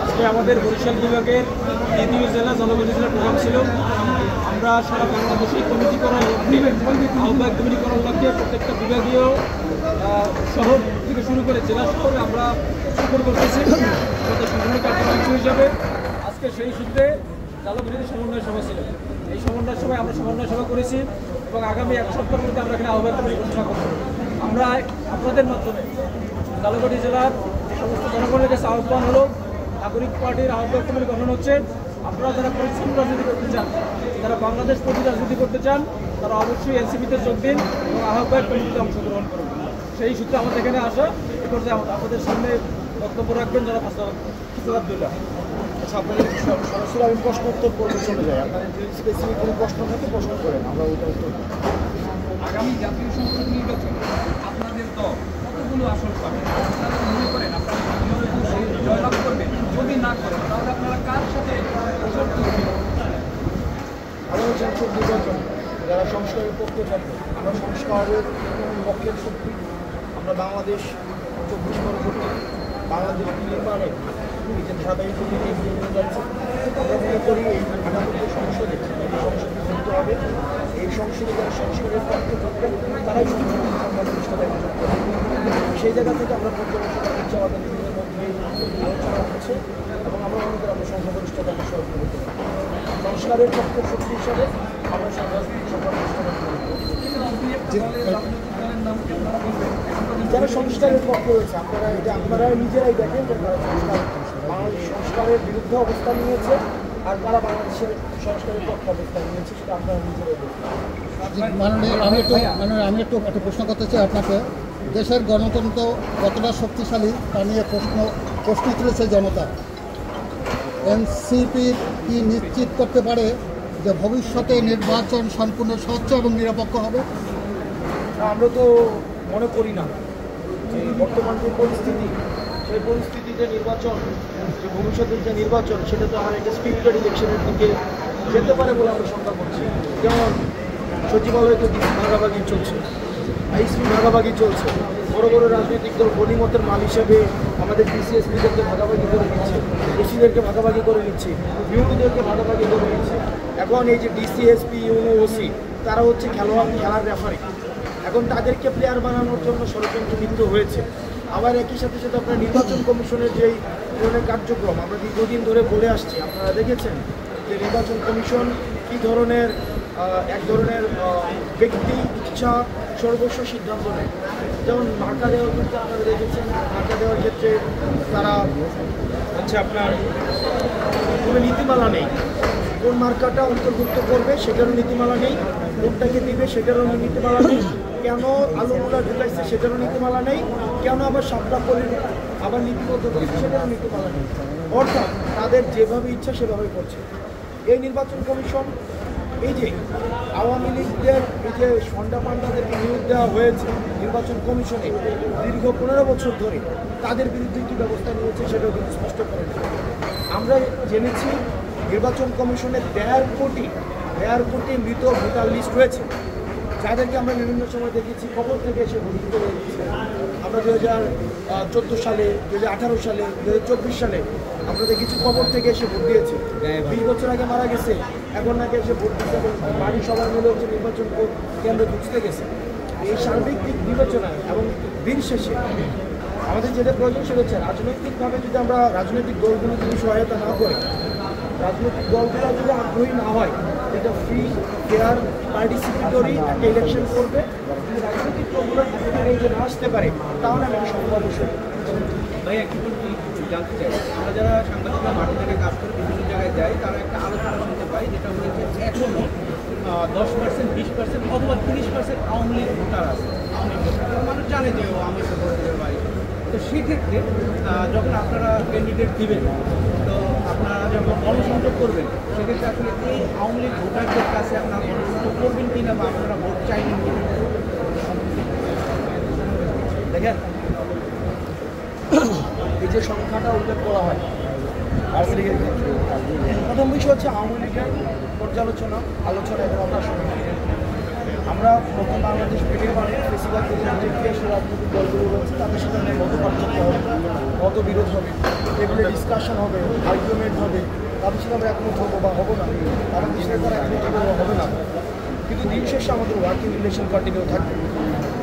আজকে আমাদের বরিশাল বিভাগের দ্বিতীয় জেলা জলগতি জেলার প্রোগ্রাম ছিল। আমরা সারা বাংলাদেশে কমিটি করার লক্ষ্যে, আহ্বায়ক কমিটি করার লক্ষ্যে প্রত্যেকটা বিভাগীয় শহর থেকে শুরু করে জেলা শহরে আমরা সফর করতেছি আমাদের সাধারণ কার্যক্রম হিসাবে। আজকে সেই সূত্রে জলগতিতে সমন্বয় সভা ছিল। এই সমন্বয় সভায় আমরা সমন্বয় সভা করেছি এবং আগামী এক সপ্তাহের মধ্যে আমরা এখানে আহ্বায়ক কমিটি ঘোষণা করব। আমরা আপনাদের মাধ্যমে জলগতি জেলার সমস্ত জনগণের কাছে আহ্বান হলো, নাগরিক পার্টির আহ্বায়ক কমিটি গঠন হচ্ছে। আপনারা যারা পরিচ্ছন্ন রাজনীতি করতে চান, যারা বাংলাদেশ প্রতি রাজনীতি করতে চান, তারা অবশ্যই এনসিপিতে যোগ দিন এবং আহ্বায়ক কমিটিতে অংশগ্রহণ করুন। সেই সূত্রে আমাদের এখানে আসা। এ পর্যায়ে আপনাদের সামনে বক্তব্য রাখবেন যারা আব্দুল্লাহ। আচ্ছা, আপনাদের সরাসরি আমি প্রশ্ন উত্তর করতে চলে যাই। আপনাদের যদি স্পেসিফিক কোনো প্রশ্ন থাকে প্রশ্ন করেন, আমরা ওইটা উত্তর। আগামী জাতীয় সংসদ নির্বাচনে আপনাদের দল কতগুলো আসন পাবে? আপনারা মনে করেন আপনারা জয়লাভ করবেন? যদি না করেন তাহলে আপনারা কার সাথে আগামী সংসদ নির্বাচন যারা সংস্কারের পক্ষে থাকবে, আমরা সংস্কারের পক্ষের শক্তি। আমরা বাংলাদেশ 24 পরবর্তী বাংলাদেশ নির্মাণে এই যে ধারাবাহিক এগিয়ে যাচ্ছে, আমরা মনে করি এই আগামী সংসদে সংসদে যুক্ত হবে। এই সংসদে যারা সংস্কারের পক্ষে থাকবেন তারাই শুধু সংখ্যাগরিষ্ঠতা যোগ করবে। সেই জায়গা থেকে আমরা পর্যবেক্ষণ করছি, আমাদের নিজেদের মধ্যে আলোচনা হচ্ছে এবং আমরা মনে করি আমরা সংখ্যাগরিষ্ঠতাকে সহযোগিতা করতে পারি। সংস্কারের পক্ষের শক্তি হিসাবে আমরা যারা সংস্কারের পক্ষে রয়েছে, আপনারা এটা আপনারা নিজেরাই দেখেন যে তারা বাংলাদেশ সংস্কারের বিরুদ্ধে অবস্থান নিয়েছে আর তারা বাংলাদেশের সংস্কারের পক্ষে অবস্থান নিয়েছে, সেটা আপনারা নিজেরাই দেখেন। আমি একটু একটা প্রশ্ন করতে চাই আপনাকে। দেশের গণতন্ত্র কতটা শক্তিশালী তা নিয়ে প্রশ্ন তুলেছে জনতা। এনসিপি কি নিশ্চিত করতে পারে যে ভবিষ্যতে নির্বাচন সম্পূর্ণ স্বচ্ছ এবং নিরপেক্ষ হবে? আমরা তো মনে করি না যে বর্তমান যে পরিস্থিতি, সেই পরিস্থিতিতে নির্বাচন, যে ভবিষ্যতের যে নির্বাচন, সেটা তো আমার একটা স্ক্রিপ্টেড ইলেকশনের দিকে যেতে পারে বলে আমরা শঙ্কা করছি। যেমন সচিবালয়ে তো ভাগাভাগি চলছে, আইসি ভাগাভাগি চলছে, বড় বড় রাজনৈতিক দল গণিমতের মাল হিসেবে আমাদের ডিসিএসপিদেরকে ভাগাভাগি করে নিচ্ছে, এসিদেরকে ভাগাভাগি করে নিচ্ছে, ইউনিদেরকে ভাগাভাগি করে নিচ্ছে। এখন এই যে ডিসিএসপি, ইউনো, ওসি, তারা হচ্ছে খেলার রেফারি। এখন তাদেরকে প্লেয়ার বানানোর জন্য ষড়যন্ত্র লিপ্ত হয়েছে। আবার একই সাথে সাথে আপনার নির্বাচন কমিশনের যেই ধরনের কার্যক্রম আমরা দীর্ঘদিন ধরে বলে আসছি, আপনারা দেখেছেন যে নির্বাচন কমিশন কী ধরনের এক ধরনের ব্যক্তি ইচ্ছা সর্বস্ব সিদ্ধান্ত নেয়। যেমন মার্কা দেওয়ার ক্ষেত্রে আপনারা দেখেছেন, মার্কা দেওয়ার ক্ষেত্রে তারা হচ্ছে আপনার কোনো নীতিমালা নেই। কোন মার্কাটা অন্তর্ভুক্ত করবে সেটারও নীতিমালা নেই, কোনটাকে দিবে সেটারও নীতিমালা নেই, কেন আলুমুলা ঢুকাইছে সেটারও নীতিমালা নেই, কেন আবার সাপটা করে আবার লিপিবদ্ধ করেছে সেটারও নীতিমালা নেই। অর্থাৎ তাদের যেভাবে ইচ্ছা সেভাবেই করছে এই নির্বাচন কমিশন। এই যে আওয়ামী লীগদের এই যে সন্ডা পান্ডাদেরকে নিয়োগ দেওয়া হয়েছে নির্বাচন কমিশনে দীর্ঘ 15 বছর ধরে, তাদের বিরুদ্ধে কী ব্যবস্থা নিয়েছে সেটাও কিন্তু স্পষ্ট করে দিচ্ছে। আমরা জেনেছি নির্বাচন কমিশনের 1.5 কোটি মৃত ভোটার লিস্ট রয়েছে, যাদেরকে আমরা বিভিন্ন সময় দেখেছি কবর থেকে এসে ভোট দিতে দিয়েছে। আমরা 2014 সালে, 2018 সালে, 2024 সালে আমরা দেখেছি কবর থেকে এসে ভোট দিয়েছে। 20 বছর আগে মারা গেছে, এখন নাকি এসে ভোট দিতে বাড়ি সবার মিলে হচ্ছে নির্বাচন কেন্দ্র ঢুকতে গেছে। এই সার্বিক দিক বিবেচনায় এবং দিন শেষে আমাদের যেটা প্রয়োজন সেটা হচ্ছে রাজনৈতিকভাবে যদি আমরা রাজনৈতিক দলগুলো যদি সহায়তা না করে, রাজনৈতিক দলগুলো যদি আগ্রহী না হয়, যেটা ফ্রি ফেয়ার পার্টিসিপেটরি একটা ইলেকশন করবে, যদি রাজনৈতিক দলগুলো রেঞ্জে না আসতে পারে তাহলে আমাদের সম্ভব বিষয়। ভাই একটু জানতে চাই, আমরা যারা সাংবাদিকরা মাঠে থেকে কাজ করে বিভিন্ন জায়গায় যাই, তারা একটা আলোচনা শুনতে পাই যেটা হচ্ছে এখনও 10%, 20% অথবা 30% আওয়ামী লীগ ভোটার আছে। আওয়ামী লীগ ভোটার মানুষ জানে যে ও আওয়ামী লীগ ভোটার বাড়ি। তো সেক্ষেত্রে যখন আপনারা ক্যান্ডিডেট দিবেন, তো আপনারা যখন গণসংযোগ করবেন, সেক্ষেত্রে আসলে এই আওয়ামী লীগ ভোটারদের কাছে আপনারা গণসংযোগ করবেন কিনা বা আপনারা ভোট চাইবেন কিনা? দেখেন, এই যে সংখ্যাটা উল্লেখ করা হয় আওয়ামী লীগের ক্ষেত্রে, প্রথম বিষয় হচ্ছে আওয়ামী লীগের পর্যালোচনা আলোচনা এবং আমরা শুনি আমরা নতুন বাংলাদেশ বিনির্মাণে বেশিরভাগ যে ক্রিয়াশীল রাজনৈতিক দলগুলো রয়েছে তাদের সাথে মত পার্থক্য হবে, মতবিরোধ হবে, টেবিলে ডিসকাশন হবে, আর্গুমেন্ট হবে, তাদের সাথে আমরা একমত হবো বা হবো না, আমাদের সাথে তারা একমত হবে না, কিন্তু দিন শেষে আমাদের ওয়ার্কিং রিলেশন কন্টিনিউ থাকবে।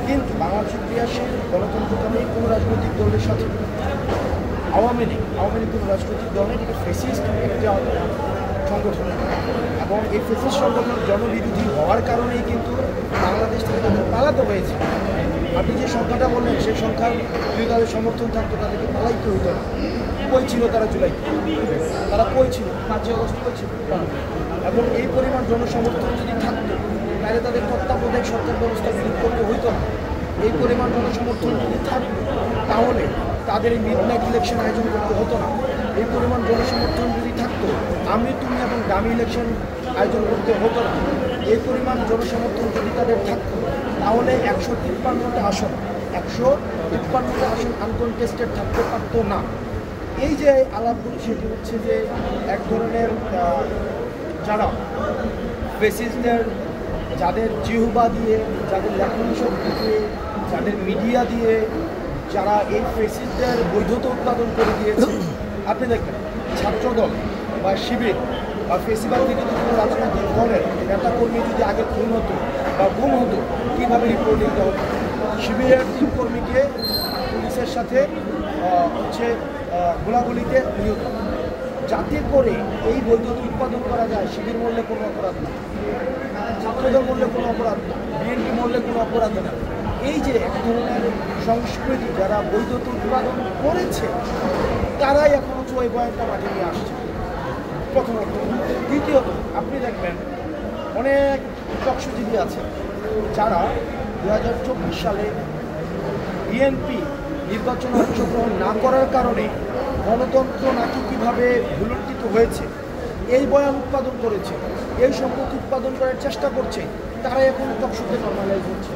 কিন্তু বাংলাদেশের ক্রিয়াশীল গণতন্ত্রকামী কোনো রাজনৈতিক দলের সাথে আওয়ামী লীগ কোনো রাজনৈতিক দল নেই, এটা ফেসিস্ট একটা সংগঠন এবং এই ফেসিস্ট সংগঠন জনবিরোধী হওয়ার কারণেই কিন্তু বাংলাদেশ থেকে তাদের পালাতে হয়েছে। আপনি যে সংখ্যাটা বললেন সেই সংখ্যার যদি তাদের সমর্থন থাকতো তাদেরকে পালাইতে হইতো না। কই ছিল তারা জুলাইতে, তারা কই ছিল 5 আগস্ট কই ছিল, এবং এই পরিমাণ জনসমর্থন যদি থাকতো তাহলে তাদের তত্ত্বাবধায়ক সরকার ব্যবস্থা বিরোধ করতে হইতো না। এই পরিমাণ জনসমর্থন যদি থাকতো তাহলে তাদের এই মিডনাইট ইলেকশন আয়োজন করতে হতো না। এই পরিমাণ জনসমর্থন যদি থাকতো আমি তুমি এবং দামি ইলেকশন আয়োজন করতে হতো না। এই পরিমাণ জনসমর্থন যদি তাদের থাকতো তাহলে 153টা আসন আনকনটেস্টেড থাকতে পারতো না। এই যে আলাপগুলো সেটি হচ্ছে যে এক ধরনের যারা ফেসিস্টদের যাদের জিহ্বা দিয়ে, যাদের লেখনী শক্তি দিয়ে, যাদের মিডিয়া দিয়ে যারা এই ফেসিস্টদের বৈধতা উৎপাদন করে দিয়েছে। আপনি দেখবেন ছাত্রদল বা শিবির বা ফেসিবাদ বিরোধী কোনো রাজনৈতিক দলের নেতাকর্মী যদি আগে খুন হতো বা গুম হতো কীভাবে রিপোর্টিং দেওয়া হতো। শিবিরের 3 কর্মীকে পুলিশের সাথে গোলাগুলিতে নিহত, যাতে করে এই বৈধতা উৎপাদন করা যায়। শিবির মরলে কোনো অপরাধ না, ছাত্রদল মরলে কোনো অপরাধ না, বিএনপি মরলে কোনো অপরাধ না। এই যে এক ধরনের সংস্কৃতি যারা বৈধতা উৎপাদন করেছে তারাই এখন ওই বয়ানটা মাঠে নিয়ে আসছে প্রথমত। দ্বিতীয়ত আপনি দেখবেন অনেক চক্ষুজীবী আছে যারা 2024 সালে বিএনপি নির্বাচনে অংশগ্রহণ না করার কারণে গণতন্ত্র নাকি কীভাবে ভুলুণ্ঠিত হয়েছে এই বয়ান উৎপাদন করেছে, এই সম্পত্তি উৎপাদন করার চেষ্টা করছে, তারা এখন টকশোতে নর্মালাইজ হচ্ছে।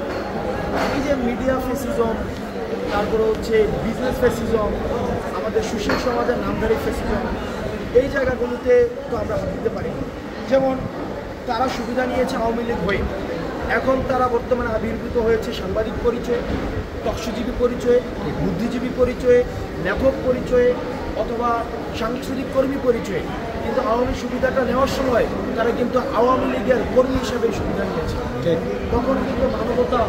এই যে মিডিয়া ফেসিজম, তারপরে হচ্ছে বিজনেস ফেসিজম, আমাদের সুশীল সমাজের নামধারী ফেসিজম, এই জায়গাগুলোতে তো আমরা হাত দিতে পারি। যেমন তারা সুবিধা নিয়েছে আওয়ামী লীগ হয়ে, এখন তারা বর্তমানে আবির্ভূত হয়েছে সাংবাদিক পরিচয়ে, টকশোজীবী পরিচয়ে, বুদ্ধিজীবী পরিচয়ে, লেখক পরিচয়ে অথবা সাংস্কৃতিক কর্মী পরিচয়ে। কিন্তু আওয়ামী সুবিধাটা নেওয়ার সময় তারা কিন্তু আওয়ামী লীগের কর্মী হিসেবে সুবিধা নিয়েছে। তখন কিন্তু মানবতা,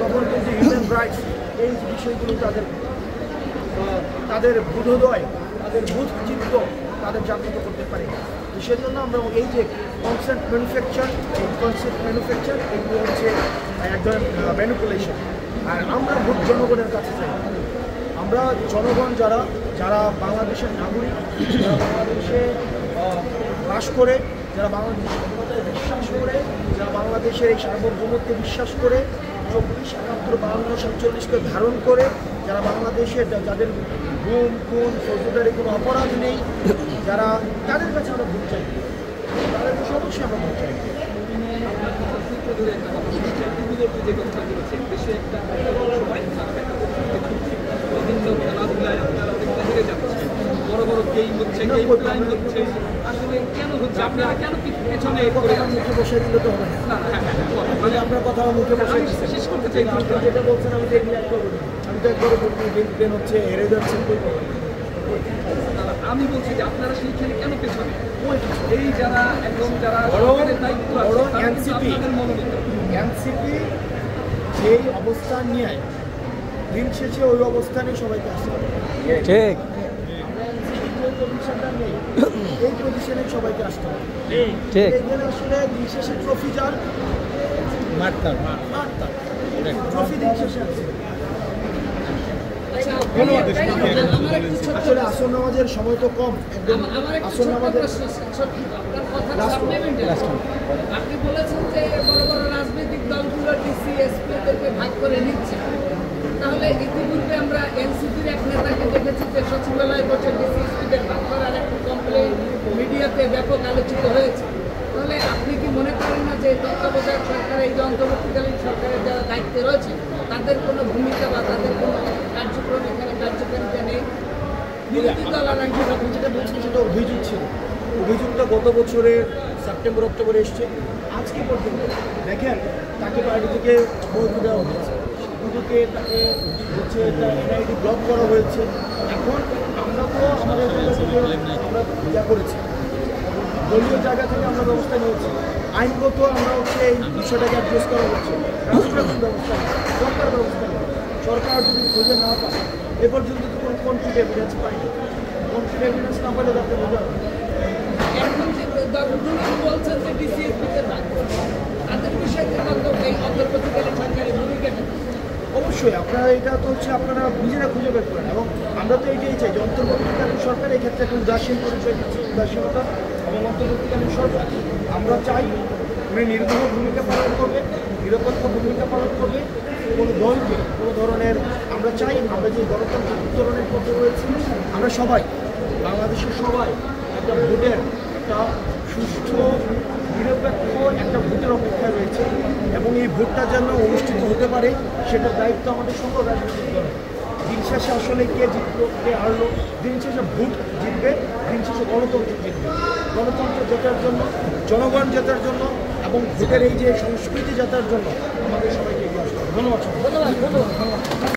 তখন কিন্তু হিউম্যান রাইটস, এই বিষয়গুলো তাদের বোধোদয়, তাদের বোধ চিত্ত তাদের জাগ্রত করতে পারে। তো সেজন্য আমরা এই যে কনসেপ্ট ম্যানুফ্যাকচার এগুলো হচ্ছে এক ধরনের ম্যানিপুলেশন। আর আমরা ভোট জনগণের কাছে চাই। আমরা জনগণ যারা বাংলাদেশের নাগরিক, যারা বাংলাদেশে বাস করে, যারা বাংলাদেশের স্বাধীনতায় বিশ্বাস করে, যারা বাংলাদেশের এই সার্বভৌমত্বে বিশ্বাস করে, 24, 71, 52, 47কে ধারণ করে, যারা বাংলাদেশের যাদের গুম খুন ফৌজদারি কোনো অপরাধ নেই, যারা তাদের কাছে আমরা ভোট চাই, তাদের কাছে অবশ্যই আমরা ভোট চাই। বড় বড় গেম হচ্ছে, আসলে কেন হচ্ছে? আপনারা কেন পেছনে মুখে বসে দিলে তো হবে না। আপনার কথা মুখে বসে শেষ করতে চাই। যেটা বলছেন আমি তো এগুলো একবার বলি, আমি তো একবারও বলতে হচ্ছে হেরে যাচ্ছেন। আমি বলছি যে আপনারা সেইখানে কেন পেছনে? এই যারা একদম যারা দায়িত্ব এনসিপি যেই অবস্থান নিয়ে দিন শেষে ওই অবস্থানে সবাইকে আসতে হবে। ঠিক এই পজিশনে সবাইকে আসতে হবে। ঠিক এখানে আসলে দিন শেষে ট্রফি যার মারতাম ট্রফি দিন শেষে আছে। আসলে আসর নামাজের সময় তো কম, একদম আসর নামাজের আপনি বলেছেন যে বড় বড় রাজনৈতিক দলগুলো ডিসি এসপিদেরকে ভাগ করে নিচ্ছে, তাহলে ইতিপূর্বে আমরা এনসিপির এক নেতাকে দেখেছি যে সচিবালয় বসে ডিসি এসপিদের ভাগ করার একটা কমপ্লেন মিডিয়াতে ব্যাপক আলোচিত হয়েছে। তাহলে আপনি কি মনে করেন না যে তত্ত্বাবধায়ক সরকার, এই যে অন্তর্বর্তীকালীন সরকারের যারা দায়িত্বে রয়েছে তাদের কোনো ভূমিকা বা তাদের কোনো কার্যক্রম এখানে কার্যকারিতা নেই? বিরোধী দল আর যেটা বলছি সেটা অভিযোগ ছিল, অভিযোগটা গত বছরের সেপ্টেম্বর অক্টোবরে এসছে। আজকে পর্যন্ত দেখেন তাকে বাড়ি থেকে অব্যাহতি দেওয়া হয়েছে, দুটোকে তাকে হচ্ছে একটা এনআইডি ব্লক করা হয়েছে। এখন আমরা তো আমাদের জায়গা থেকে আমরা ইয়া করেছি, দলীয় জায়গা থেকে আমরা ব্যবস্থা নিয়েছি, আইনগত আমরা হচ্ছে এই বিষয়টাকে অ্যাড্রেস করা হচ্ছে। রাষ্ট্র এখন ব্যবস্থা নেই, সরকার ব্যবস্থা নেই। সরকার যদি খুঁজে না পায়, এ পর্যন্ত তো কোনো কনক্রিট এভিডেন্স পাইনি। কনক্রিট এভিডেন্স না পাইলে তাকে বোঝা হবে। এখন যে দলগুলো বলছেন যে ডিসিএসপিতে ভাগ করবে, তাদের বিষয়ে এই অন্তর্বর্তীকালীন সরকারের ভূমিকাটা কি? অবশ্যই আপনারা এটা তো হচ্ছে আপনারা নিজেরা খুঁজে বের করেন, এবং আমরা তো এটাই চাই যে অন্তর্বর্তীকালীন সরকার এক্ষেত্রে একটা উদাসীন পরিচয় দিচ্ছে, উদাসীনতা। এবং অন্তর্বর্তীকালীন সরকার আমরা চাই উনি নির্ভুল ভূমিকা পালন করবে, নিরপেক্ষ ভূমিকা পালন করবে। কোনো দলকে কোনো ধরনের আমরা চাই, আমরা যে গণতান্ত্রিক উত্তরণের পথে রয়েছি, আমরা সবাই বাংলাদেশের সবাই একটা ভোটের একটা সুষ্ঠু নিরপেক্ষ একটা ভোটের অপেক্ষায় রয়েছে, এবং এই ভোটটা যেন অনুষ্ঠিত হতে পারে সেটার দায়িত্ব আমাদের সকল রাজনৈতিক দলের। দিন শেষে আসলে কে জিতলো কে হারলো, দিন শেষে ভোট জিতবে, দিন শেষে গণতন্ত্র জিতবে। গণতন্ত্র জেতার জন্য, জনগণ জেতার জন্য এবং ভোটের এই যে সংস্কৃতি জেতার জন্য আমাদের সবাইকে এগিয়ে আসতে হবে। ধন্যবাদ।